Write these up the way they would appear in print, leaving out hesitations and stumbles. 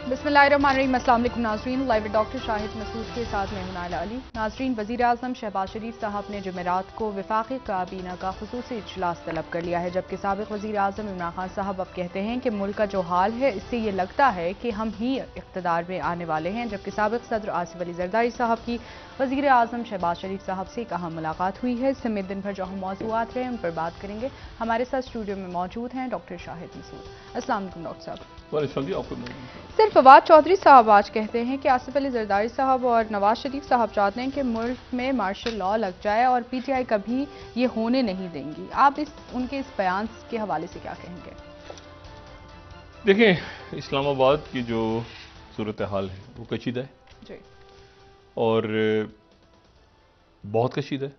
बिस्मिल्लाहिर्रहमानिर्रहीम। अस्सलाम वालेकुम नाज़रीन, लाइव डॉक्टर शाहिद मसूद के साथ मैं नाइला अली। नाज़रीन, वज़ीर आज़म शहबाज शरीफ साहब ने जुमेरात को वफाकी काबीना का खुसूसी इजलास तलब कर लिया है, जबकि साबिक़ वज़ीर आज़म इमरान खान साहब अब कहते हैं कि मुल्क का जो हाल है इससे ये लगता है कि हम ही इक़्तिदार में आने वाले हैं। जबकि साबिक़ सदर आसिफ अली ज़रदारी साहब की वज़ीर आज़म शहबाज शरीफ साहब से कहाँ मुलाकात हुई है, समेत दिन भर जो हम मौज़ूआत रहे उन पर बात करेंगे। हमारे साथ स्टूडियो में मौजूद हैं डॉक्टर शाहिद मसूद। अस्सलाम वालेकुम डॉक्टर साहब। सर, फवाद चौधरी साहब आज कहते हैं कि आसिफ अली जरदारी साहब और नवाज शरीफ साहब चाहते हैं कि मुल्क में मार्शल लॉ लग जाए और पीटीआई कभी ये होने नहीं देंगी। आप उनके इस बयान के हवाले से क्या कहेंगे? देखें, इस्लामाबाद की जो सूरत हाल है वो कशीदा है जी, और बहुत कशीदा है,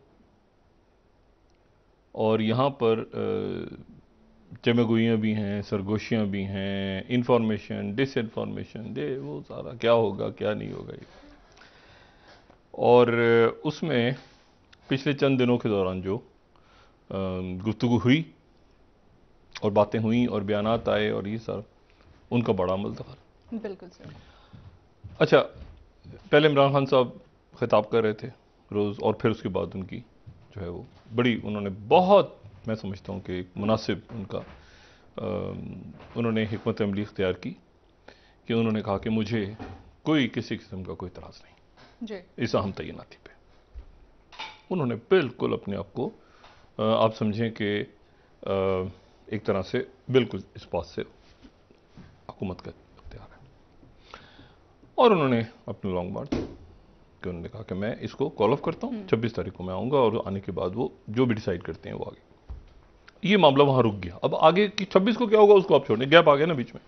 और यहाँ पर चमगोइयाँ भी हैं, सरगोशियाँ भी हैं, इंफॉर्मेशन, डिसइंफॉर्मेशन, वो सारा क्या होगा क्या नहीं होगा ये। और उसमें पिछले चंद दिनों के दौरान जो गुफ्तगू हुई और बातें हुई और बयानात आए और ये सारा, उनका बड़ा अमल दखल। बिल्कुल सर। अच्छा, पहले इमरान खान साहब खिताब कर रहे थे रोज़, और फिर उसके बाद उनकी जो है वो बड़ी, उन्होंने बहुत, मैं समझता हूँ कि मुनासिब उनका उन्होंने हिकमत अमली इख्तियार की कि उन्होंने कहा कि मुझे कोई किसी किस्म का कोई इतराज़ नहीं जी, इस अहम तैनाती पे। उन्होंने बिल्कुल अपने आप को आप समझें कि एक तरह से बिल्कुल इस बात से हुकूमत का इख्तियार है, और उन्होंने अपने लॉन्ग मार्च कि उन्होंने कहा कि मैं इसको कॉल ऑफ करता हूँ, 26 तारीख को मैं आऊँगा और आने के बाद वो जो भी डिसाइड करते हैं वो आगे। ये मामला वहाँ रुक गया। अब आगे की 26 को क्या होगा उसको आप छोड़ें, गैप आ गया ना बीच में।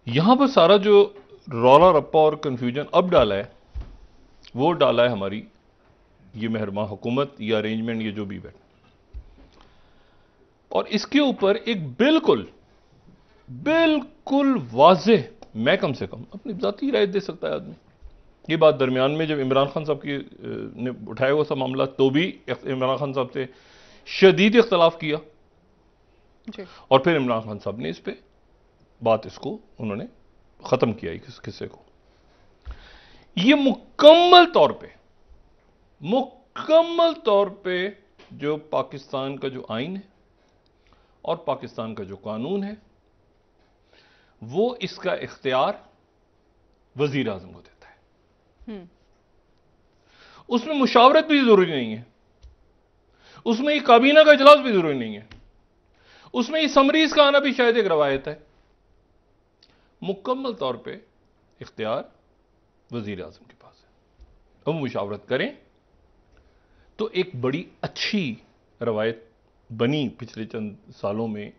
यहाँ पर सारा जो रौला रप्पा और कन्फ्यूजन अब डाला है वो डाला है हमारी ये मेहरमा हुकूमत, ये अरेंजमेंट, ये जो भी बैठ, और इसके ऊपर एक बिल्कुल बिल्कुल वाज़ेह, मैं कम से कम अपनी ज़ाती राय दे सकता है आदमी। ये बात दरमियान में जब इमरान खान साहब की ने उठाया हुआ सा मामला, तो भी इमरान खान साहब से शदीद इख्तलाफ किया जी, और फिर इमरान खान साहब ने इस पे बात, इसको उन्होंने ख़त्म किया इस किस्से को। ये मुकम्मल तौर पे जो पाकिस्तान का जो आइन है और पाकिस्तान का जो कानून है वो इसका इख्तियार वजीर आजम को देता है। उसमें मुशावरत भी जरूरी नहीं है, उसमें ये काबीना का इजलास भी जरूरी नहीं है, उसमें ये समरीज का आना भी शायद एक रवायत है। मुकम्मल तौर पे इख्तियार वजीर आजम के पास है। अब मुशावरत करें तो एक बड़ी अच्छी रवायत बनी पिछले चंद सालों में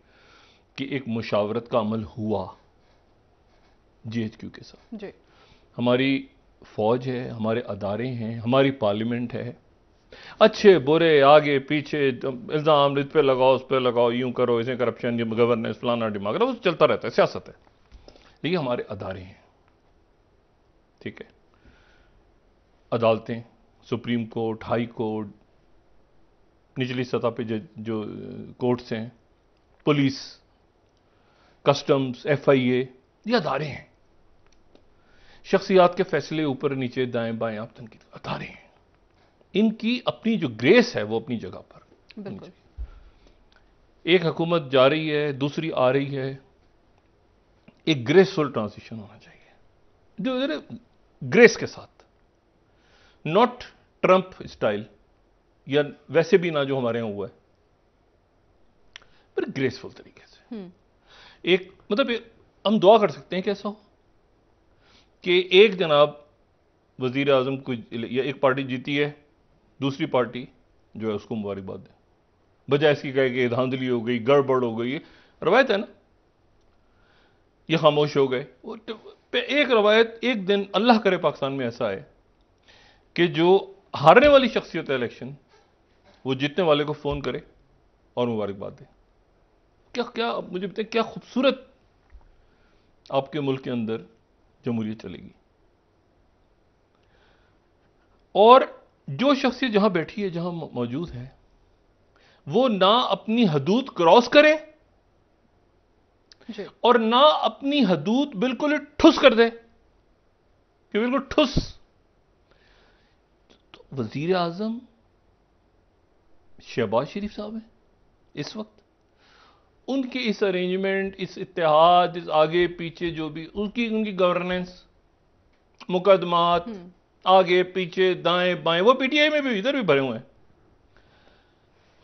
कि एक मुशावरत का अमल हुआ जीएचक्यू के साथ। जी, हमारी फौज है, हमारे अदारे हैं, हमारी पार्लियामेंट है, अच्छे बुरे आगे पीछे इल्ज़ाम इस पे लगाओ उस पे लगाओ, यूं करो, इसे करप्शन, गवर्नेंस, फलाना डिमाग, वो चलता रहता है, सियासत है। लेकिन हमारे अदारे हैं, ठीक है, अदालतें, सुप्रीम कोर्ट, हाई कोर्ट, निचली सतह पे जो कोर्ट्स हैं, पुलिस, कस्टम्स, एफआईए, ये अदारे हैं। शख्सियात के फैसले ऊपर नीचे दाएं बाएं आप तनकीद, अदारे हैं। इनकी अपनी जो ग्रेस है वो अपनी जगह पर। बिल्कुल। एक हुकूमत जा रही है, दूसरी आ रही है, एक ग्रेसफुल ट्रांजिशन होना चाहिए, जो ग्रेस के साथ, नॉट ट्रंप स्टाइल, या वैसे भी ना जो हमारे यहां हुआ है, पर ग्रेसफुल तरीके से। एक मतलब हम दुआ कर सकते हैं कि ऐसा हो कि एक जनाब वजीर आजम को, या एक पार्टी जीती है, दूसरी पार्टी जो है उसको मुबारकबाद दे, बजाय इसकी कहे कि धांधली हो गई, गड़बड़ हो गई। रवायत है ना, ये खामोश हो गए। एक रवायत, एक दिन अल्लाह करे पाकिस्तान में ऐसा है कि जो हारने वाली शख्सियत है इलेक्शन, वो जीतने वाले को फोन करे और मुबारकबाद दे। क्या क्या मुझे बताए, क्या खूबसूरत आपके मुल्क के अंदर जमहूरियत चलेगी। और जो शख्सियत जहां बैठी है, जहां मौजूद है, वो ना अपनी हदूद क्रॉस करे जी। और ना अपनी हदूद बिल्कुल ही ठुस कर दे कि बिल्कुल ठुस। तो वजीर आजम शहबाज शरीफ साहब हैं इस वक्त। उनके इस अरेंजमेंट, इस इत्तेहाद, इस आगे पीछे जो भी उनकी गवर्नेंस, मुकदमात आगे पीछे दाएं बाएं, वो पीटीआई में भी इधर भी भरे हुए हैं,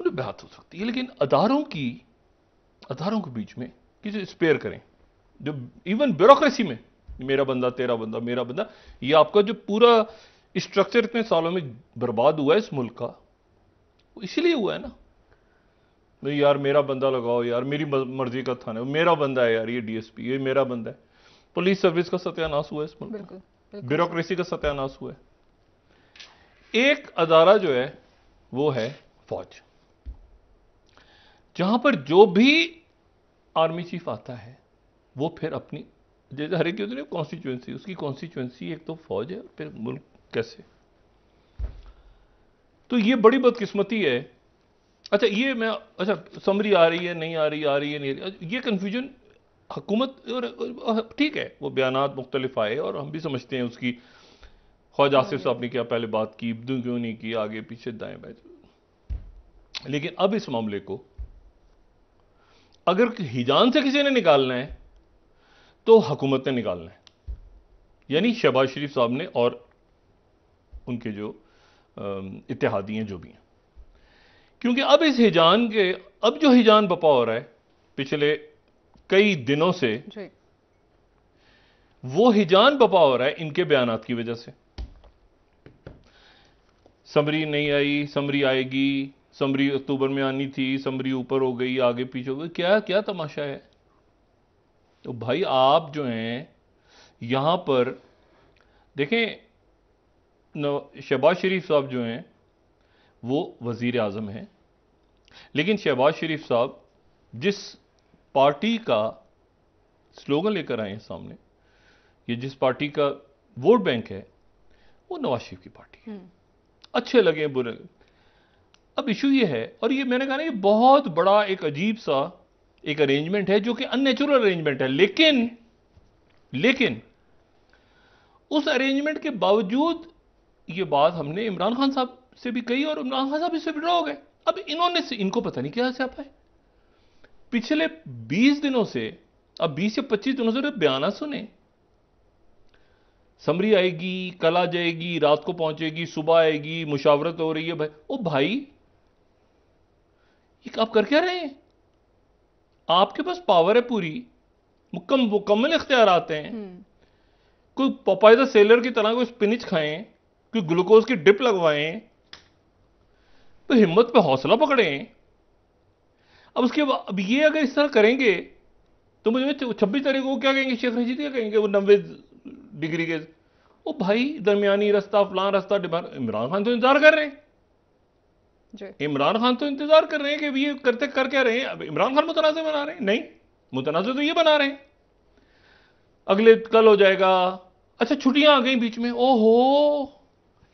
उन्हें बात हो सकती है। लेकिन अदारों के बीच में किसी स्पेयर करें, जो इवन ब्यूरोक्रेसी में मेरा बंदा तेरा बंदा मेरा बंदा, ये आपका जो पूरा स्ट्रक्चर इतने सालों में बर्बाद हुआ है इस मुल्क का, वो इसलिए हुआ है ना। नहीं यार मेरा बंदा लगाओ, यार मेरी मर्जी का थाना, मेरा बंदा है यार, ये डीएसपी ये मेरा बंदा है। पुलिस सर्विस का सत्यानाश हुआ है इस मुल्क में, ब्यूरोक्रेसी का सत्यानाश हुआ है। एक अदारा जो है वो है फौज, जहां पर जो भी आर्मी चीफ आता है वो फिर अपनी, जैसे हर एक की कॉन्स्टिट्यूएंसी, उसकी कॉन्स्टिट्यूएंसी एक तो फौज है, फिर मुल्क कैसे। तो ये बड़ी बदकिस्मती है। अच्छा ये मैं, अच्छा समरी आ रही है नहीं आ रही, आ रही है नहीं आ रही, ये कन्फ्यूजन हुकूमत, और ठीक है वो बयानात मुख्तलिफ आए और हम भी समझते हैं उसकी, ख्वाजा आसिफ साहब ने क्या पहले बात की, क्यों नहीं की, आगे पीछे दाएं बाएं। लेकिन अब इस मामले को अगर हिजान से किसी ने निकालना है तो हुकूमत ने निकालना है, यानी शहबाज शरीफ साहब ने और उनके जो इत्तेहादी हैं जो भी हैं। क्योंकि अब इस हिजान के, अब जो हिजान बपा हो रहा है पिछले कई दिनों से, वो हिजान बपा हो रहा है इनके बयानात की वजह से। समरी नहीं आई, समरी आएगी, समरी अक्टूबर में आनी थी, समरी ऊपर हो गई, आगे पीछे हो गई, क्या क्या तमाशा है। तो भाई आप जो हैं यहां पर देखें, शहबाज शरीफ साहब जो हैं वो वजीर आजम हैं, लेकिन शहबाज शरीफ साहब जिस पार्टी का स्लोगन लेकर आए हैं सामने, ये जिस पार्टी का वोट बैंक है, वो नवाज शरीफ की पार्टी है। अच्छे लगे बुरे लगे, अब इशू ये है, और ये मैंने कहा ना, ये बहुत बड़ा एक अजीब सा एक अरेंजमेंट है जो कि अननेचुरल अरेंजमेंट है। लेकिन उस अरेंजमेंट के बावजूद ये बात हमने इमरान खान साहब से भी कही और इमरान खान साहब इससे विड्रॉ हो गए। अब इनको पता नहीं क्या से आता है, पिछले 20 दिनों से, अब 20 या 25 दिनों से बयान सुने, समरी आएगी, कल आ जाएगी, रात को पहुंचेगी, सुबह आएगी, मुशावरत हो रही है। भाई ओ भाई, ये आप कर क्या रहे हैं? आपके पास पावर है पूरी, मुकम्मल इख्तियार आते हैं। कोई पपाइदा सेलर की तरह कोई स्पिनिच खाएं, कोई ग्लूकोज की डिप लगवाएं, तो हिम्मत पे हौसला पकड़ें। अब उसके बाद अब ये अगर इस तरह करेंगे तो मुझे 26 तारीख को क्या कहेंगे, शेख रशीद क्या कहेंगे, वो 90 डिग्री के, ओ भाई दरमियानी रास्ता, फलां रास्ता। इमरान खान तो इंतजार कर रहे हैं, इमरान खान तो इंतजार कर रहे हैं कि ये करते कर क्या रहे हैं। अब इमरान खान मुतनाज़ बना रहे हैं, नहीं मुतनाज़ तो ये बना रहे हैं, अगले कल हो जाएगा। अच्छा छुट्टियां आ गई बीच में, ओहो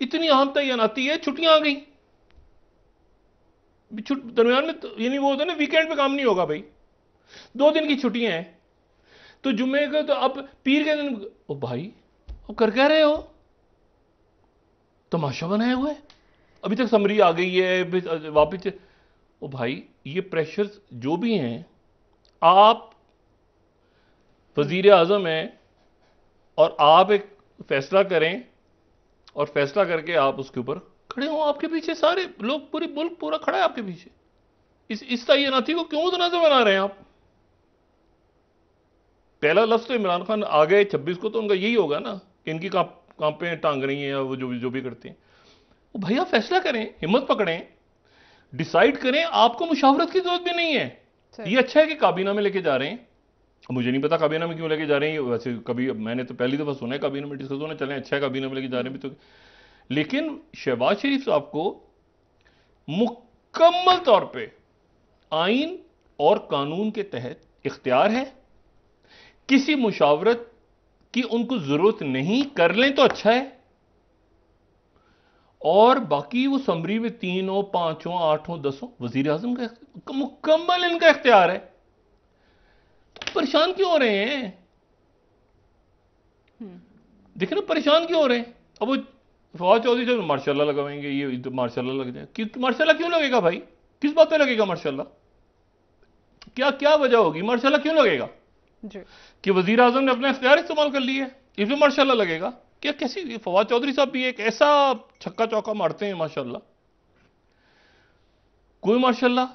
इतनी अहम तैनाती है, छुट्टियां आ गई दरमियान में, यानी वो होता है ना वीकेंड पे काम नहीं होगा भाई, 2 दिन की छुट्टियां हैं, तो जुम्मे का तो अब पीर के दिन, ओ भाई अब कर क्या रहे हो, तमाशा बनाया हुआ है। अभी तक समरी आ गई है वापिस, ओ भाई ये प्रेशर्स जो भी हैं, आप वजीर आजम हैं और आप एक फैसला करें और फैसला करके आप उसके ऊपर खड़े हो, आपके पीछे सारे लोग, पूरी मुल्क पूरा खड़ा है आपके पीछे। इस तैनाती को क्यों मुतनाज़ बना रहे हैं आप? पहला लफ्ज तो इमरान खान आ गए 26 को, तो उनका यही होगा ना कि इनकी कांपे टांग रही हैं, वो जो भी करते हैं। वो भैया फैसला करें, हिम्मत पकड़ें, डिसाइड करें, आपको मुशावरत की जरूरत भी नहीं है। ये अच्छा है कि काबीना में लेके जा रहे हैं, मुझे नहीं पता काबीना में क्यों लेके जा रहे हैं, वैसे कभी मैंने तो पहली दफा सुना है काबीना में डिस्कस होने, चलें अच्छा है काबीना में लेके जा रहे हैं भी तो। लेकिन शहबाज शरीफ साहब को मुकम्मल तौर पे आइन और कानून के तहत इख्तियार है, किसी मुशावरत की उनको जरूरत नहीं, कर लें तो अच्छा है। और बाकी वो समरी में 3 हो, 5 हो, 8 हो, 10 हो, वजीर आजम का मुकम्मल इनका इख्तियार है। परेशान क्यों हो रहे हैं? देखिए ना, परेशान क्यों हो रहे हैं? अब वो फवाद चौधरी से मार्शाल्लाह लगाएंगे, ये तो मार्शाल्लाह लग जाए। मार्शाल्लाह क्यों लगेगा भाई? किस बात पे लगेगा मार्शाल्लाह? क्या क्या वजह होगी? मार्शाल्लाह क्यों लगेगा? जी। कि वजीर आजम ने अपना इख्तियार इस्तेमाल कर लिया है, इसमें मार्शाल्लाह लगेगा? क्या कैसी? फवाद चौधरी साहब भी एक ऐसा छक्का चौका मारते हैं माशाल्लाह, कोई माशाल्लाह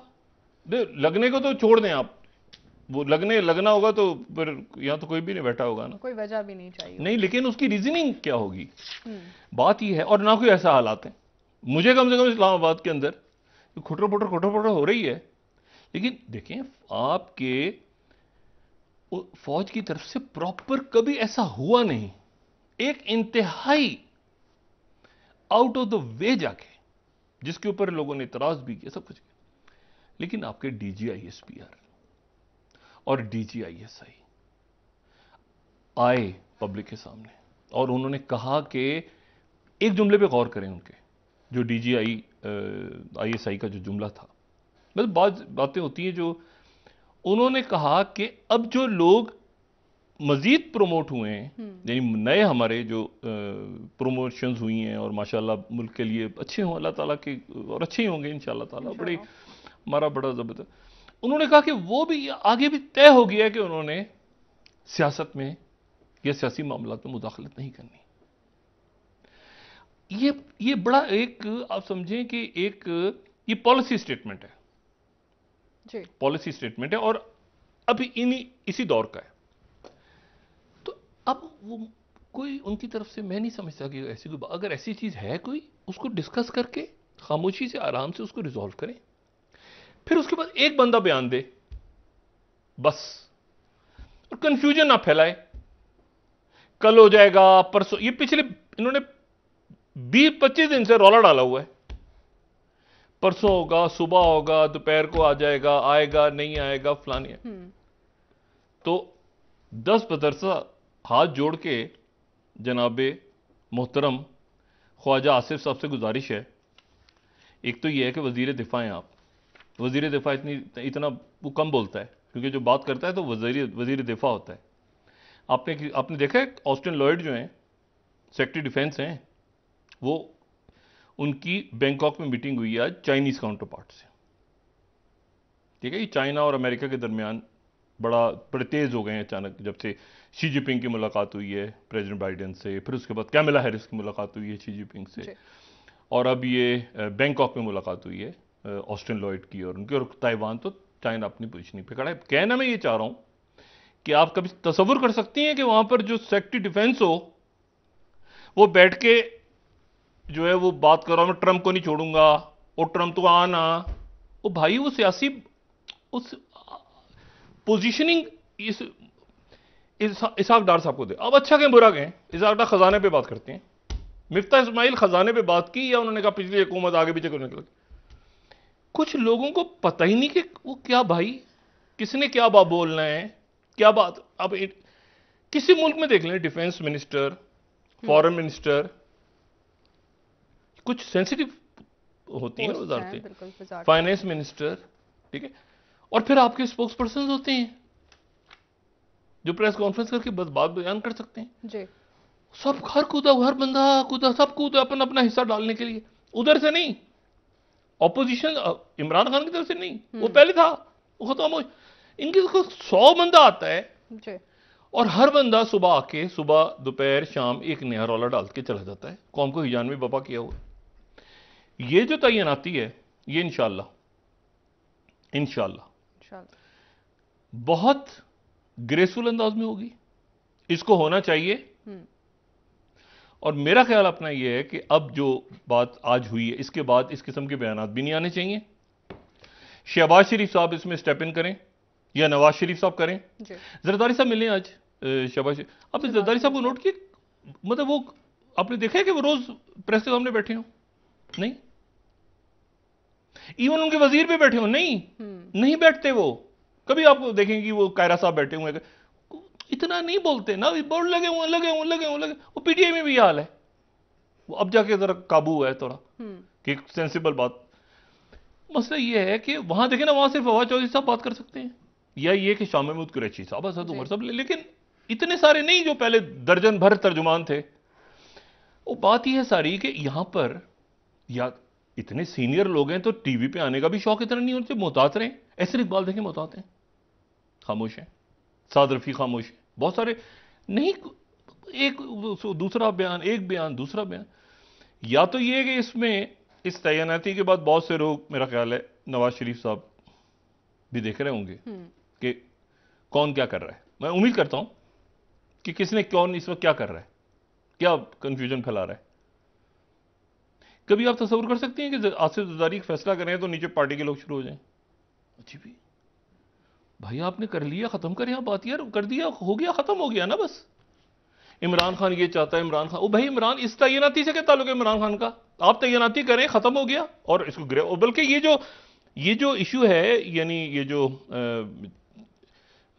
लगने को तो छोड़ दें आप, वो लगना होगा तो फिर यहां तो कोई भी नहीं बैठा होगा ना, कोई वजह भी नहीं चाहिए नहीं, लेकिन उसकी रीजनिंग क्या होगी? बात यह है, और ना कोई ऐसा हालात है मुझे कम से कम इस्लामाबाद के अंदर खुटर पुटर हो रही है। लेकिन देखें, आपके फौज की तरफ से प्रॉपर कभी ऐसा हुआ नहीं, एक इंतहाई आउट ऑफ द वे जाके, जिसके ऊपर लोगों ने इतराज भी किया, सब कुछ किया। लेकिन आपके DGISPR और DGISI आए पब्लिक के सामने और उन्होंने कहा कि एक जुमले पे गौर करें, उनके जो DGISI का जो जुमला था, मतलब बातें होती हैं जो उन्होंने कहा कि अब जो लोग मजीद प्रमोट हुए हैं, यानी नए हमारे जो प्रमोशंस हुई हैं और माशाल्लाह मुल्क के लिए अच्छे हों अल्लाह ताला के, और अच्छे ही होंगे इंशाल्लाह ताला, बड़ी हमारा बड़ा जबरदस्त। उन्होंने कहा कि वो भी आगे भी तय हो गया कि उन्होंने सियासत में या सियासी मामलात में मुदाखलत नहीं करनी। ये बड़ा एक, आप समझें कि एक ये पॉलिसी स्टेटमेंट है, पॉलिसी स्टेटमेंट है, और अभी इसी दौर का है। तो अब वो कोई उनकी तरफ से मैं नहीं समझता कि ऐसी कोई, अगर ऐसी चीज है कोई, उसको डिस्कस करके खामोशी से आराम से उसको रिजॉल्व करें, फिर उसके बाद एक बंदा बयान दे बस, और कंफ्यूजन ना फैलाए, कल हो जाएगा परसों। ये पिछले इन्होंने 20-25 दिन से रौला डाला हुआ है, परसों होगा, सुबह होगा, दोपहर को आ जाएगा, आएगा नहीं आएगा, फलानी। तो 10 बदरसा हाथ जोड़ के जनाबे मोहतरम ख्वाजा आसिफ साहब से गुजारिश है, एक तो यह है कि वजीर दिफा हैं आप, वजीर दिफा इतना वो कम बोलता है, क्योंकि जो बात करता है तो वजीर दिफा होता है। आपने देखा है ऑस्टिन लॉयड जो हैं सेक्रेटरी डिफेंस हैं, वो उनकी बैंकॉक में मीटिंग हुई है आज चाइनीज काउंटर पार्ट से, ठीक है। ये चाइना और अमेरिका के दरमियान बड़े तेज हो गए हैं अचानक, जब से शी जिनपिंग की मुलाकात हुई है प्रेसिडेंट बाइडेन से, फिर उसके बाद कैमला हैरिस की मुलाकात हुई है शी जिनपिंग से, और अब ये बैंकॉक में मुलाकात हुई है ऑस्टिन लॉयड की और उनकी, और ताइवान तो चाइना अपनी पोजीशनिंग पे खड़ा है। कहना मैं ये चाह रहा हूं कि आप कभी तसव्वुर कर सकती हैं कि वहां पर जो सेक्रेटरी डिफेंस हो वो बैठ के जो है वो बात कर रहा हूं, मैं ट्रंप को नहीं छोड़ूंगा, और ट्रंप तो आना, वो भाई वो सियासी उस पोजीशनिंग इसहाक डार साहब को दे। अब अच्छा कहें बुरा कहें, इसहाक डार खजाने पे बात करते हैं, मिफ्ता इस्माइल खजाने पे बात की, या उन्होंने कहा पिछली हुकूमत आगे पीछे करने के लिए। कुछ लोगों को पता ही नहीं कि वो क्या भाई, किसने क्या बात बोलना है, क्या बात। अब किसी मुल्क में देख लें, डिफेंस मिनिस्टर, फॉरेन मिनिस्टर, कुछ सेंसिटिव होती हैं वजारतें, फाइनेंस मिनिस्टर, ठीक है, और फिर आपके स्पोक्स पर्सन होते हैं जो प्रेस कॉन्फ्रेंस करके बस बात बयान कर सकते हैं जी। सब हर बंदा कूदा, सब कूदा अपना अपना हिस्सा डालने के लिए, उधर से नहीं, ऑपोजिशन इमरान खान की तरफ से नहीं, वो पहले था, वो खत्म हो। इनके 100 बंदा आता है जी, और हर बंदा सुबह आके, सुबह दोपहर शाम एक नया रौला डाल के चला जाता है, कौम को हिजान में बपा किया हुआ। ये जो तैनाती है, ये इंशाल्लाह बहुत ग्रेसफुल अंदाज में होगी, इसको होना चाहिए। और मेरा ख्याल अपना यह है कि अब जो बात आज हुई है, इसके बाद इस किस्म के बयान भी नहीं आने चाहिए। शहबाज शरीफ साहब इसमें स्टेप इन करें या नवाज शरीफ साहब करें। जरदारी साहब मिले आज शहबाज शरीफ, आपने जरदारी साहब को नोट किया, मतलब वो आपने देखा है कि वो रोज प्रेस के सामने बैठे हो? नहीं। इवन उनके वजीर पे बैठे हो? नहीं बैठते वो। कभी आप देखेंगे कि वो कायरा साहब बैठे हुए, इतना नहीं बोलते ना, बोर्ड लगे हुए। वो पीटीआई में भी हाल है, वो अब जाके जरा काबू हुआ है थोड़ा कि सेंसिबल बात। मसला ये है कि वहां देखें ना, वहां सिर्फ फवाद चौधरी साहब बात कर सकते हैं, या ये कि शाह महमूद कुरैशी साहब, असद उमर साहब, लेकिन इतने सारे नहीं जो पहले दर्जन भर तर्जुमान थे। वो बात यह है सारी कि यहां पर या इतने सीनियर लोग हैं तो टीवी पे आने का भी शौक इतना नहीं होता, मोहतात रहे। एहसन इकबाल देखें मोहतात हैं, खामोश हैं। साद रफी खामोश है। बहुत सारे नहीं, एक दूसरा बयान, एक बयान दूसरा बयान। या तो ये कि इसमें इस तैनाती के बाद बहुत से लोग, मेरा ख्याल है नवाज शरीफ साहब भी देख रहे होंगे कि कौन क्या कर रहा है। मैं उम्मीद करता हूं कि किसने कौन इस वक्त क्या कर रहा है, क्या कंफ्यूजन फैला रहा है। कभी आप तस्वीर कर सकते हैं कि आसिफ जरदारी फैसला करें तो नीचे पार्टी के लोग शुरू हो जाएं, अच्छी भी भाई आपने कर लिया, खत्म करें आप बात, यार कर दिया, हो गया, खत्म हो गया ना बस। इमरान खान ये चाहता है, इमरान खान, ओ भाई इमरान, इस तैनाती से क्या ताल्लुक है इमरान खान का? आप तैनाती करें, खत्म हो गया। और इसको बल्कि ये जो इशू है, यानी ये जो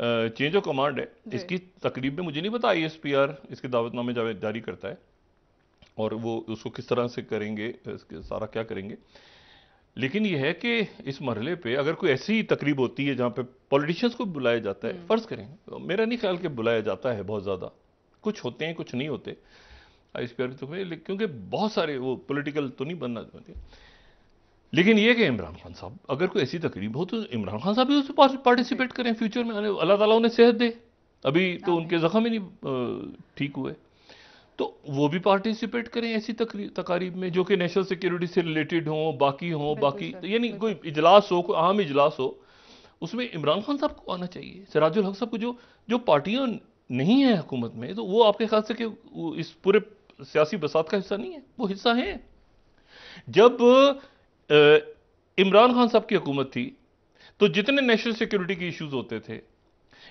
चेंज ऑफ कमांड है, इसकी तकरीब में मुझे नहीं पता ISPR इसके दावतनामे जारी करता है और वो उसको किस तरह से करेंगे, इसके सारा क्या करेंगे। लेकिन यह है कि इस मरहले पे अगर कोई ऐसी तकरीब होती है जहां पे पॉलिटिशियंस को बुलाया जाता है, फर्ज करें, तो मेरा नहीं ख्याल कि बुलाया जाता है बहुत ज्यादा, कुछ होते हैं कुछ नहीं होते ISPR तो, क्योंकि बहुत सारे वो पॉलिटिकल तो नहीं बनना चाहते। लेकिन यह कि इमरान खान साहब अगर कोई ऐसी तकरीब हो तो इमरान खान साहब भी उसमें पार्टिसिपेट करें फ्यूचर में, अल्लाह ताला उन्हें सेहत दे। अभी तो उनके जख्म ही नहीं ठीक हुए, तो वो भी पार्टिसिपेट करें ऐसी तकारीब में जो कि नेशनल सिक्योरिटी से रिलेटेड हो, बाकी यानी कोई इजलास हो, कोई अहम इजलास हो, उसमें इमरान खान साहब को आना चाहिए, सिराजुल हक साहब को, जो पार्टियां नहीं है हुकूमत में, तो वो आपके ख्याल से कि इस पूरे सियासी बसात का हिस्सा नहीं है? वो हिस्सा है। जब इमरान खान साहब की हुकूमत थी तो जितने नेशनल सिक्योरिटी के इश्यूज होते थे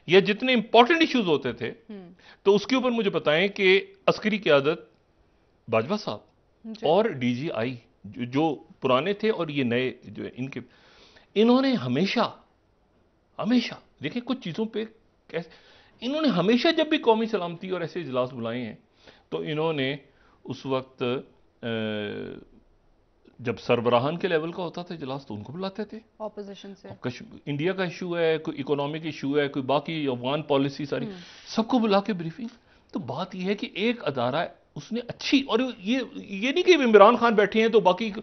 या जितने इंपॉर्टेंट इश्यूज होते थे, तो उसके ऊपर मुझे बताएं कि अस्करी क़यादत बाजवा साहब और DGI जो पुराने थे और ये नए जो इन्होंने हमेशा देखिए कुछ चीजों पे कैसे, इन्होंने हमेशा जब भी कौमी सलामती और ऐसे इजलास बुलाए हैं तो इन्होंने उस वक्त जब सरबराहान के लेवल का होता था इजलास तो उनको बुलाते थे, ऑपोजिशन से। इंडिया का इशू है, कोई इकोनॉमिक इशू है, कोई बाकी अफगान पॉलिसी, सारी सबको बुला के ब्रीफिंग। तो बात यह है कि एक अदारा उसने अच्छी, और ये नहीं कि इमरान खान बैठे हैं तो बाकी,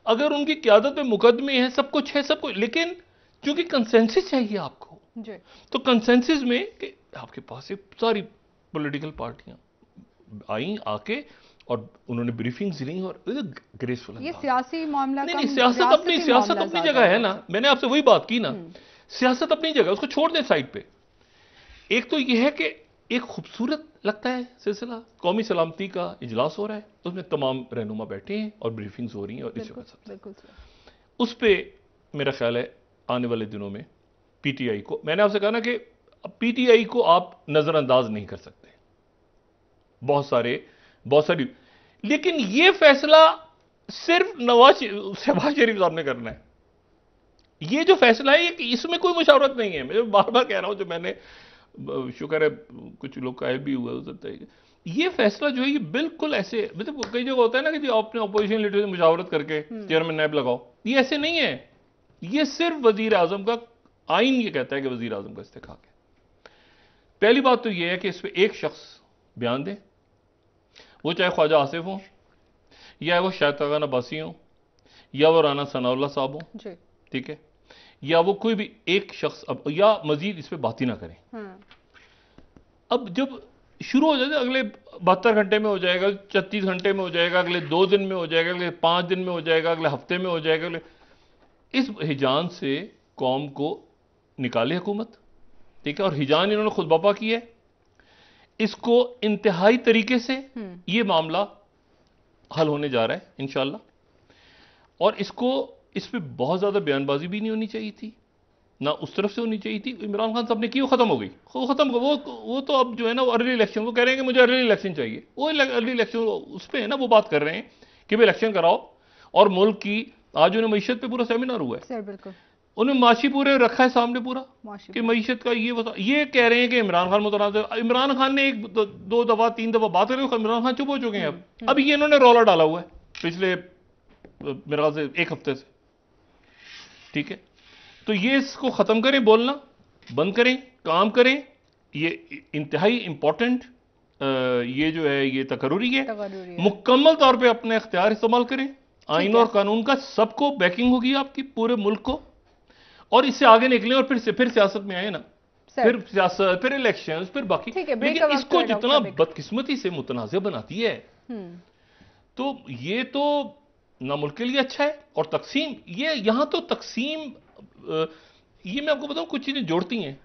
अगर उनकी क्यादत में मुकदमे हैं, सब कुछ है, सब कुछ, लेकिन क्योंकि कंसेंसस चाहिए आपको, तो कंसेंसस में कि आपके पास एक सारी पॉलिटिकल पार्टियां आई आके और उन्होंने ब्रीफिंग्स ली और ग्रेसफुल। ये सियासी मामला नहीं, सियासत अपनी जगह है ना, मैंने आपसे वही बात की ना, सियासत अपनी जगह, उसको छोड़ दें साइड पे। एक तो यह है कि एक खूबसूरत लगता है सिलसिला, कौमी सलामती का इजलास हो रहा है, उसमें तमाम रहनुमा बैठे हैं और ब्रीफिंग्स हो रही हैं और इस वक्त उस पर मेरा ख्याल है आने वाले दिनों में PTI को, मैंने आपसे कहा ना कि PTI को आप नजरअंदाज नहीं कर सकते, बहुत सारी, लेकिन यह फैसला सिर्फ शहबाज शरीफ साहब ने करना है। यह जो फैसला है इसमें कोई मुशावरत नहीं है। मैं बार बार कह रहा हूं, जो मैंने, शुक्र है कुछ लोग कायल भी हुआ हो सकता है, ये फैसला जो है ये बिल्कुल ऐसे, मतलब कई जगह होता है ना कि जो आपने अपोजिशन लीडर से मुशावरत करके चेयरमैन नायब लगाओ, ये ऐसे नहीं है। ये सिर्फ वजीर आजम का आइन ये कहता है कि वजीर आजम का इस्तेखाक है। पहली बात तो यह है कि इस पर एक शख्स बयान दे, वो चाहे ख्वाजा आसिफ हो या वो शायद तगन अब्बासी हो या वो राना सनाउल्लाह साहब हो, ठीक है, या वो कोई भी एक शख्स, अब या मजीद इस पर बात ही ना करें। अब जब शुरू हो जाए, अगले 72 घंटे में हो जाएगा, 36 घंटे में हो जाएगा, अगले 2 दिन में हो जाएगा, अगले 5 दिन में हो जाएगा, अगले हफ्ते में हो जाएगा, इस हिजान से कौम को निकाले हुकूमत, ठीक है, और हिजान इन्होंने खुद बपा की है। इसको इंतहाई तरीके से ये मामला हल होने जा रहा है इंशाअल्लाह, और इस पे बहुत ज्यादा बयानबाजी भी नहीं होनी चाहिए थी, ना उस तरफ से होनी चाहिए थी। इमरान खान साहब ने की, वो खत्म हो गई, वो तो अब जो है ना, वो अर्ली इलेक्शन, वो कह रहे हैं कि मुझे अर्ली इलेक्शन चाहिए, वो अर्ली इलेक्शन उस पर है ना, वो बात कर रहे हैं कि भाई इलेक्शन कराओ। और मुल्क की आज उन्हें मईशत पे पूरा सेमिनार हुआ है सर, बिल्कुल उन्हें माशी पूरे रखा है सामने पूरा कि मईशत का ये कह रहे हैं कि इमरान खान मुतनाज़। इमरान खान ने 2 दफा 3 दफा बात करी, इमरान खान चुप हो चुके हैं। अब ये इन्होंने रौला डाला हुआ है पिछले मेरे ख्याल से 1 हफ्ते से, ठीक है। तो ये इसको खत्म करें बोलना, बंद करें, काम करें। ये इंतहाई इंपॉर्टेंट ये जो है ये तकर्रुरी है। मुकम्मल तौर पे अपने इख्तियार इस्तेमाल करें, आइन और कानून का सबको बैकिंग होगी आपकी, पूरे मुल्क को, और इससे आगे निकलें और फिर सियासत में आए ना, फिर सियासत, फिर इलेक्शंस, फिर बाकी। लेकिन इसको जितना बदकिस्मती से मुतनाज़ बनाती है तो ये तो ना मुल्क के लिए अच्छा है। और तकसीम, ये यहां तो तकसीम, ये मैं आपको बताऊं कुछ चीजें जोड़ती हैं,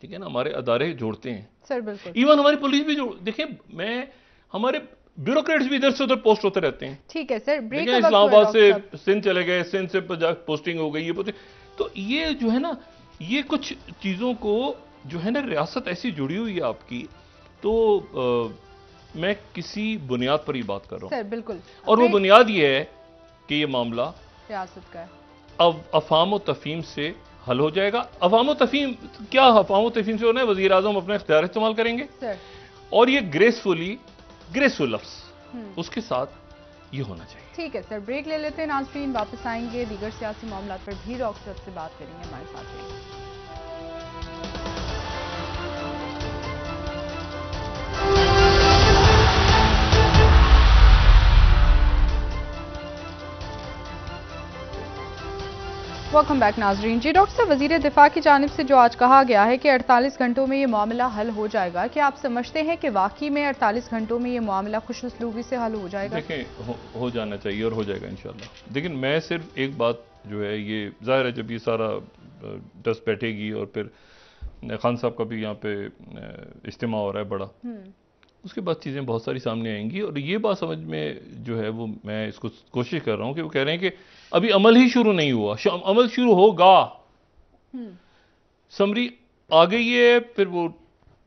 ठीक है ना, हमारे अदारे जोड़ते हैं सर, बिल्कुल। इवन हमारी पुलिस भी जोड़, देखिए हमारे ब्यूरोक्रेट्स भी इधर से उधर पोस्ट होते रहते हैं। ठीक है सर, ब्रेक। इस्लामाबाद से सिंध चले गए, सिंध से पोस्टिंग हो गई, ये तो ये जो है ना, ये कुछ चीजों को जो है ना, रियासत ऐसी जुड़ी हुई है आपकी, तो मैं किसी बुनियाद पर ही बात कर रहा हूं सर, बिल्कुल। और वो बुनियाद ये है कि ये मामला रियासत का है, अब अफाम व तफहीम से हल हो जाएगा। अफाम व तफहीम क्या, अफाम व तफहीम से होना है, वज़ीर आज़म अपने इख्तियार इस्तेमाल करेंगे सर। और ये ग्रेसफुल लफ्ज़ उसके साथ ये होना चाहिए। ठीक है सर, ब्रेक ले लेते हैं नाज़रीन, वापस आएंगे, दीगर सियासी मामला पर भी डॉक्टर साहब से बात करेंगे, हमारे साथ रहिए। वेलकम बैक नाजरीन। जी डॉक्टर साहब, वजीर दिफा की जानिब से जो आज कहा गया है कि 48 घंटों में ये मामला हल हो जाएगा, क्या आप समझते हैं कि वाकई में 48 घंटों में ये मामला खुशउस्लूबी से हल हो जाएगा? देखें, हो जाना चाहिए और हो जाएगा इंशाल्लाह। लेकिन मैं सिर्फ एक बात जो है, ये जाहिर है जब ये सारा डस्ट बैठेगी और फिर खान साहब का भी यहाँ पे इज्तिमा हो रहा है बड़ा, उसके बाद चीज़ें बहुत सारी सामने आएंगी। और ये बात समझ में जो है वो मैं इसको कोशिश कर रहा हूँ कि वो कह रहे हैं कि अभी अमल ही शुरू नहीं हुआ, अमल शुरू होगा। समरी आ गई है, फिर वो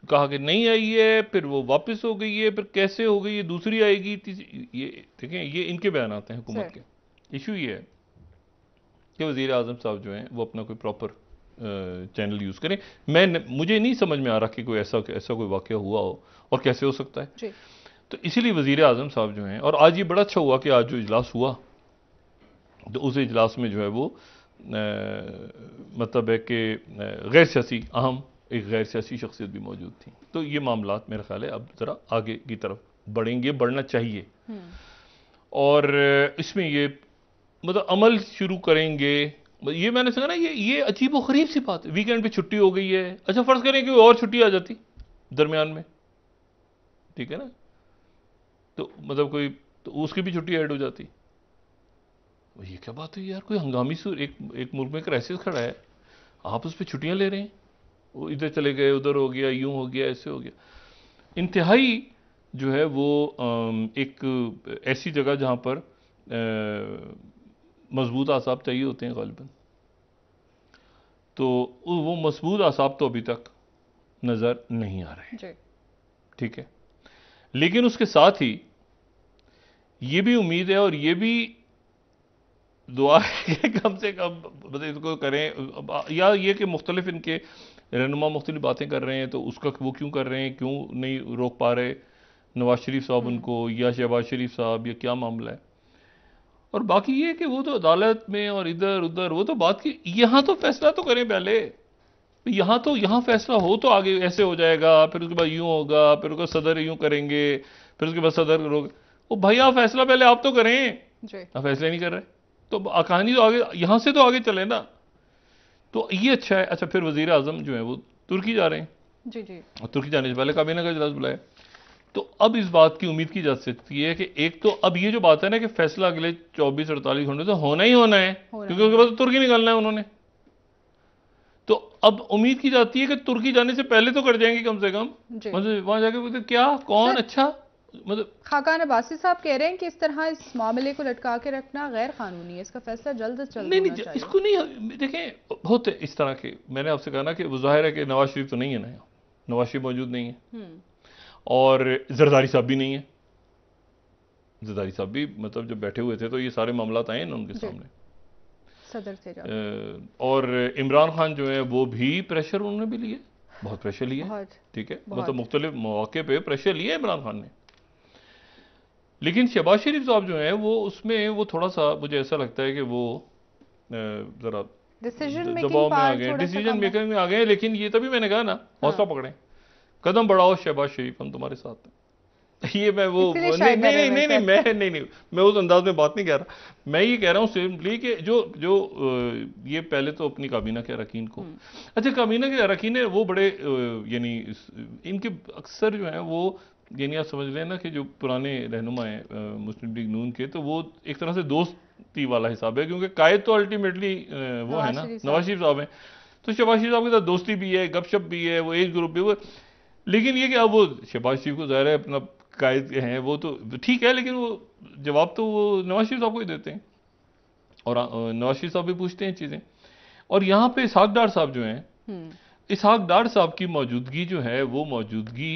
कहा कि नहीं आई है, फिर वो वापस हो गई है, फिर कैसे हो गई है, दूसरी आएगी, ये देखें, ये इनके बयान आते हैं हुकूमत के। इशू ये है कि वज़ीर आज़म साहब जो हैं वो अपना कोई प्रॉपर चैनल यूज़ करें। मुझे नहीं समझ में आ रहा कि कोई ऐसा कोई वाक़या हुआ हो और कैसे हो सकता है। तो इसीलिए वज़ीर आज़म साहब जो हैं, और आज ये बड़ा अच्छा हुआ कि आज जो इजलास हुआ, तो उस इजलास में जो है वो मतलब है कि गैर सियासी एक गैर सियासी शख्सियत भी मौजूद थी। तो ये मामलात मेरा ख्याल है अब ज़रा आगे की तरफ बढ़ेंगे, बढ़ना चाहिए। और इसमें ये मतलब अमल शुरू करेंगे, ये मैंने सुना ना, ये अजीब व गरीब सी बात है। वीकेंड पे छुट्टी हो गई है, अच्छा फर्ज करें कि और छुट्टी आ जाती दरमियान में, ठीक है ना, तो मतलब कोई तो उसकी भी छुट्टी ऐड हो जाती। ये क्या बात है यार, कोई हंगामी एक मुल्क में क्राइसिस खड़ा है, आप उस पर छुट्टियां ले रहे हैं, वो इधर चले गए, उधर हो गया, यूं हो गया, ऐसे हो गया। इंतहाई जो है वो एक ऐसी जगह जहां पर मजबूत आसाब चाहिए होते हैं गालिबन, तो वो मजबूत आसाब तो अभी तक नजर नहीं आ रहे, ठीक है। लेकिन उसके साथ ही ये भी उम्मीद है और ये भी दुआ है कि कम से कम मतलब इसको करें, या ये कि मुख्तलिफ इनके रहनुमा मुख्तलिफ बातें कर रहे हैं, तो उसका वो क्यों कर रहे हैं, क्यों नहीं रोक पा रहे नवाज शरीफ साहब उनको, या शहबाज शरीफ साहब, ये क्या मामला है। और बाकी ये कि वो तो अदालत में और इधर उधर वो तो बात की, यहाँ तो फैसला तो करें पहले, यहाँ फैसला हो तो आगे ऐसे हो जाएगा, फिर उसके बाद यूं होगा, फिर उसको सदर यूं करेंगे, फिर उसके बाद सदर रोक, वो भैया फैसला पहले आप तो करें, आप फैसले नहीं कर रहे, तो कहानी तो आगे यहां से तो आगे चले ना। तो ये अच्छा है। अच्छा, फिर वजीर आजम जो है वो तुर्की जा रहे हैं, जी, और तुर्की जाने से पहले काबीना का इजलास बुलाया। तो अब इस बात की उम्मीद की जा सकती है कि एक तो अब ये जो बात है ना कि फैसला अगले 24-48 घंटे तो होना ही होना है, क्योंकि उसके बाद तो तुर्की निकलना है उन्होंने। तो अब उम्मीद की जाती है कि तुर्की जाने से पहले तो कर जाएंगे कम से कम, मतलब वहां जाके बोलते क्या कौन अच्छा, मतलब खाकान अब्बासी साहब कह रहे हैं कि इस तरह इस मामले को लटका के रखना गैर कानूनी है, इसका फैसला जल्द से जल्द होना चाहिए। इसको नहीं, देखें बहुत इस तरह के, मैंने आपसे कहा ना कि वो जाहिर है कि नवाज शरीफ तो नहीं है ना, नवाज शरीफ मौजूद नहीं है, और जरदारी साहब भी नहीं है। जरदारी साहब भी मतलब जब बैठे हुए थे तो ये सारे मामलात आए ना उनके सामने, सदर थे। और इमरान खान जो है वो भी प्रेशर उन्होंने भी लिए, बहुत प्रेशर लिया, ठीक है, मतलब मुख्तलिफ मौके पे प्रेशर लिया इमरान खान ने। लेकिन शहबाज शरीफ साहब जो है वो उसमें वो थोड़ा सा मुझे ऐसा लगता है कि वो ज़रा डिसीजन दबाव मेकिंग में आ पावर गए, थोड़ा सा डिसीजन कम है। मेकिंग में आ गए। लेकिन ये तभी मैंने कहा ना, हौसला पकड़ें, कदम बढ़ाओ शहबाज शरीफ, हम तुम्हारे साथ हैं। ये मैं वो इसीलिए नहीं शायद नहीं डरे नहीं हुए नहीं नहीं हैं। मैं नहीं नहीं मैं उस अंदाज में बात नहीं कर रहा। मैं ये कह रहा हूँ सिंपली कि जो जो ये पहले तो अपनी काबीना के अरकान को, अच्छा काबीना के अरकान है वो बड़े यानी इनके अक्सर जो है वो, यानी आप समझ लें ना कि जो पुराने रहनुमा हैं मुस्लिम लीग नून के, तो वो एक तरह से दोस्ती वाला हिसाब है, क्योंकि कायद तो अल्टीमेटली वो है ना, नवाज शरीफ साहब हैं। तो शहबाज शरीफ साहब के साथ दोस्ती भी है, गपशप भी है, वो एज ग्रुप भी वो। लेकिन ये कि अब वो शहबाज शरीफ को ज़ाहिर है अपना कायद हैं वो तो ठीक है, लेकिन वो जवाब तो वो नवाज शरीफ साहब को ही देते हैं, और नवाज शरीफ साहब भी पूछते हैं चीज़ें। और यहाँ पे इसहाक डार साहब जो हैं, इसहाक डार साहब की मौजूदगी जो है वो मौजूदगी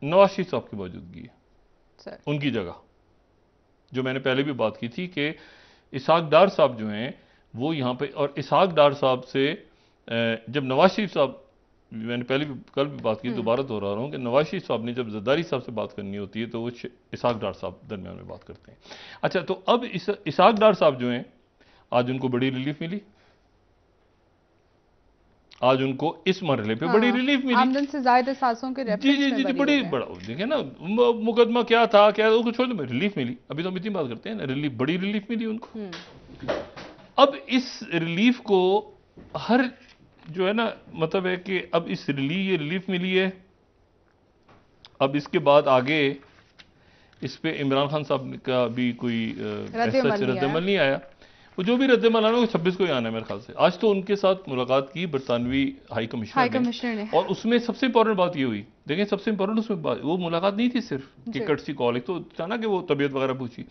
नवाज शरीफ साहब की मौजूदगी है उनकी जगह। जो मैंने पहले भी बात की थी कि इसहाक डार साहब जो हैं वो यहाँ पे, और इसहाक डार साहब से जब नवाज शरीफ साहब, मैंने पहले भी कल भी बात की, दोबारा दोहरा रहा हूँ कि नवाज शरीफ साहब ने जब जरदारी साहब से बात करनी होती है तो वो इसहाक डार साहब दरमियान में बात करते हैं। अच्छा, तो अब इसहाक डार साहब जो हैं, आज उनको बड़ी रिलीफ मिली, आज उनको इस मरहले पे बड़ी रिलीफ मिली। आमदन से ज्यादा सांसों के जी जी जी जी बड़ी बड़ा, देखिए ना मुकदमा क्या था क्या, उनको छोड़ दो, रिलीफ मिली। अभी तो हम इतनी बात करते हैं ना, रिलीफ, बड़ी रिलीफ मिली उनको। अब इस रिलीफ को हर जो है ना, मतलब है कि अब इस ये रिलीफ मिली है। अब इसके बाद आगे इस पे इमरान खान साहब का भी कोई रद्दमल नहीं आया। वो जो भी रद्दमल आना वो 26 को ही आना है मेरे ख्याल से। आज तो उनके साथ मुलाकात की बरतानवी हाई कमिश्नर ने, और उसमें सबसे इंपॉर्टेंट बात ये हुई, देखें सबसे इंपॉर्टेंट उसमें बात, वो मुलाकात नहीं थी सिर्फ कि कटसी कॉल, एक तो अचानक कि वो तबीयत वगैरह पूछी।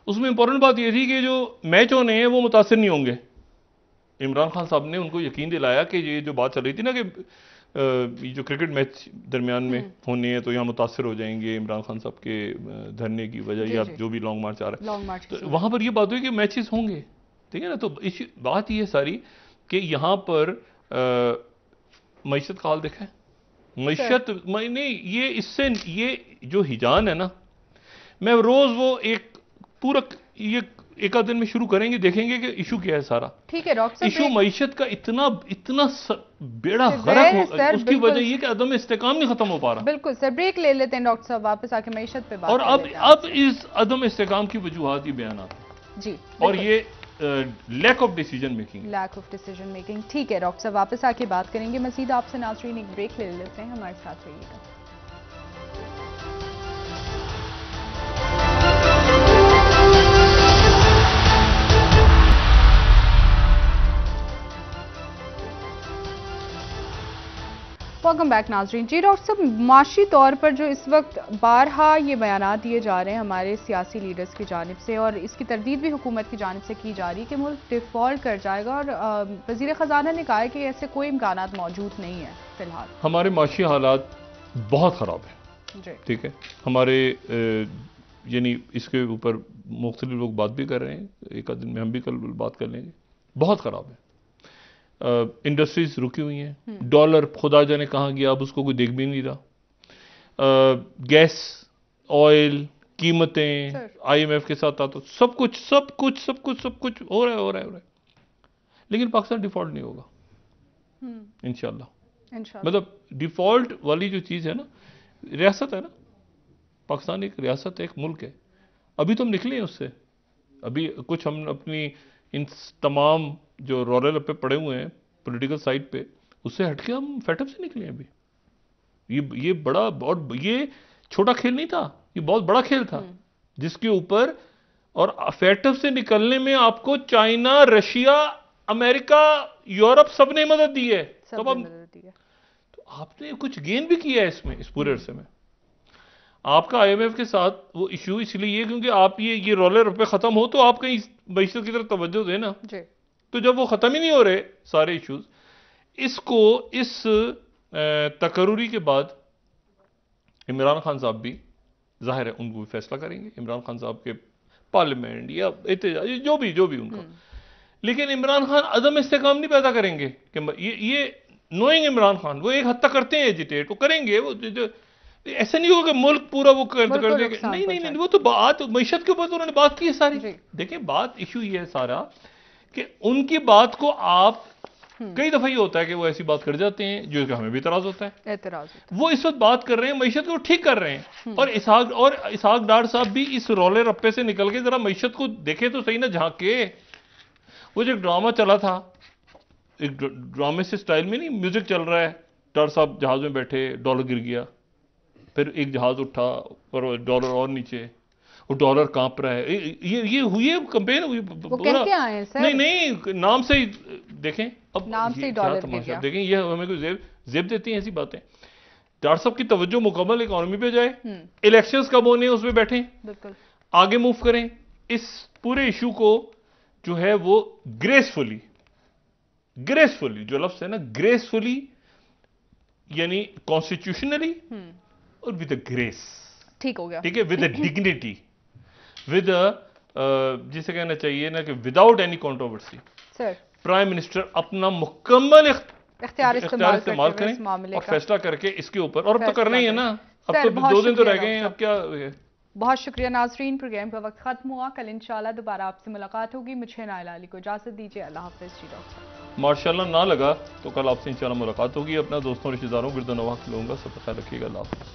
उसमें इंपॉर्टेंट बात ये थी कि जो मैच होने हैं वो मुतासिर नहीं होंगे। इमरान खान साहब ने उनको यकीन दिलाया कि ये जो बात चल रही थी ना कि ये जो क्रिकेट मैच दरमियान में होने हैं तो यहाँ मुतासर हो जाएंगे इमरान खान साहब के धरने की वजह, या जो भी लॉन्ग मार्च आ रहा है, तो वहाँ पर ये बात हुई कि मैचेस होंगे, ठीक है ना। तो इस बात ये सारी कि यहाँ पर मईशत का हाल देखा है, मईशत नहीं, ये इससे ये जो हिजान है ना, मैं रोज वो एक पूरा ये एक आध दिन में शुरू करेंगे, देखेंगे कि इशू क्या है सारा। ठीक है डॉक्टर साहब, इशू मईशत का इतना इतना बेड़ा गर्क हो, उसकी वजह ये कि अदम इस्तेकाम नहीं खत्म हो पा रहा। बिल्कुल सर, ब्रेक ले लेते हैं डॉक्टर साहब, वापस आके मईशत पे बात। और अब इस अदम इस्तेकाम की वजूहात ही बयान आते जी, और ये लैक ऑफ डिसीजन मेकिंग। ठीक है डॉक्टर साहब, वापस आके बात करेंगे मजीद आपसे। नाज़रीन एक ब्रेक ले लेते हैं, हमारे साथ रहिएगा। वेलकम बैक नाज़रीन। जी डॉक्टर साहब, माशी तौर पर जो इस वक्त बारहा ये बयानात दिए जा रहे हैं हमारे सियासी लीडर्स की जानिब से, और इसकी तरदीद भी हुकूमत की जानिब से की जा रही है कि मुल्क डिफ़ॉल्ट कर जाएगा, और वज़ीर ख़जाना ने कहा है कि ऐसे कोई इम्कानात मौजूद नहीं है फिलहाल। हमारे माशी हालात बहुत ख़राब है, ठीक है। हमारे यानी इसके ऊपर मुख्तलिफ लोग बात भी कर रहे हैं, एक आध दिन में हम भी कल बात कर लेंगे। बहुत ख़राब है, इंडस्ट्रीज रुकी हुई हैं, डॉलर खुदा जाने कहाँ गया, अब उसको कोई देख भी नहीं रहा। गैस, ऑयल, कीमतें IMF के साथ तो सब कुछ हो रहा है। लेकिन पाकिस्तान डिफॉल्ट नहीं होगा इंशाल्लाह। मतलब डिफॉल्ट वाली जो चीज़ है ना, रियासत है ना, पाकिस्तान एक रियासत है, एक मुल्क है। अभी तो हम निकले हैं उससे, अभी कुछ हम अपनी इन तमाम जो रोले लपे पड़े हुए हैं पॉलिटिकल साइड पे, उससे हटके हम फेटअप से निकले हैं अभी। ये बड़ा, और ये छोटा खेल नहीं था, ये बहुत बड़ा खेल था जिसके ऊपर, और फेटअप से निकलने में आपको चाइना, रशिया, अमेरिका, यूरोप सब ने मदद दी है। तो आपने कुछ गेन भी किया है इसमें, इस पूरे अरसे में। आपका IMF के साथ वो इशू इसलिए क्योंकि आप ये रोले रुपए खत्म हो तो आप कहीं मईशत की तरफ तवज्जो दें ना। तो जब वो खत्म ही नहीं हो रहे सारे इश्यूज, इसको इस तकर्रुरी के बाद इमरान खान साहब भी जाहिर है उनको भी फैसला करेंगे, इमरान खान साहब के पार्लियामेंट या एहतजाज जो भी उनका। लेकिन इमरान खान अदम इस्तेकाम नहीं पैदा करेंगे कि ये नोइंग इमरान खान, वो एक हद तक करते हैं एजिटेट, वो करेंगे, वो ऐसा नहीं होगा कि मुल्क पूरा वो कर देंगे, नहीं, वो तो बात मईशत के ऊपर तो उन्होंने बात की है सारी। देखिए बात इशू ये है सारा कि उनकी बात को आप कई दफा ये होता है कि वो ऐसी बात कर जाते हैं जो कि हमें भी इतराज होता है। एतराज वो इस वक्त बात कर रहे हैं मईशत को ठीक कर रहे हैं, और इसहाक डार साहब भी इस रोले रप्पे से निकल के जरा मईशत को देखे तो सही ना, झांक के। वो जो ड्रामा चला था, एक ड्रामे से स्टाइल में नहीं, म्यूजिक चल रहा है, डार साहब जहाज में बैठे, डॉलर गिर गया, फिर एक जहाज उठा और डॉलर और नीचे, वो डॉलर कांप रहा है। ये हुई है कंपेन हुई, वो कैसे आए हैं सर? नहीं नाम से ही देखें, अब नाम से ही डॉलर गिर गया। देखें, ये हमें कोई जेब देती हैं ऐसी बातें। डॉक्टर साहब की तवज्जो मुकम्मल इकोनॉमी पे जाए, इलेक्शंस कब होने हैं उस पर बैठे, बिल्कुल आगे मूव करें, इस पूरे इशू को जो है वो ग्रेसफुली जो लफ्ज है ना, ग्रेसफुली यानी कॉन्स्टिट्यूशनली और विद ग्रेस, ठीक हो गया, ठीक है, विद डिग्निटी, विद जिसे कहना चाहिए ना कि without any controversy sir prime minister अपना मुकम्मल इख्तियार इस्तेमाल करें और फैसला करके इसके ऊपर, और अब तो करना ही है ना, अब तो 2 दिन तो रह गए हैं, अब क्या। बहुत शुक्रिया नाजरीन, प्रोग्राम का वक्त खत्म हुआ। कल इंशाल्लाह दोबारा आपसे मुलाकात होगी। मुझे नाइला अली को इजाजत दीजिए। अल्लाह हाफिज जी डॉक्टर। माशाल्लाह ना लगा तो कल आपसे इंशाल्लाह मुलाकात होगी। अपना दोस्तों रिश्तेदारों गिरदनवाह लोगों का सब ख्याल रखिएगा। अल्लाह हाफिज।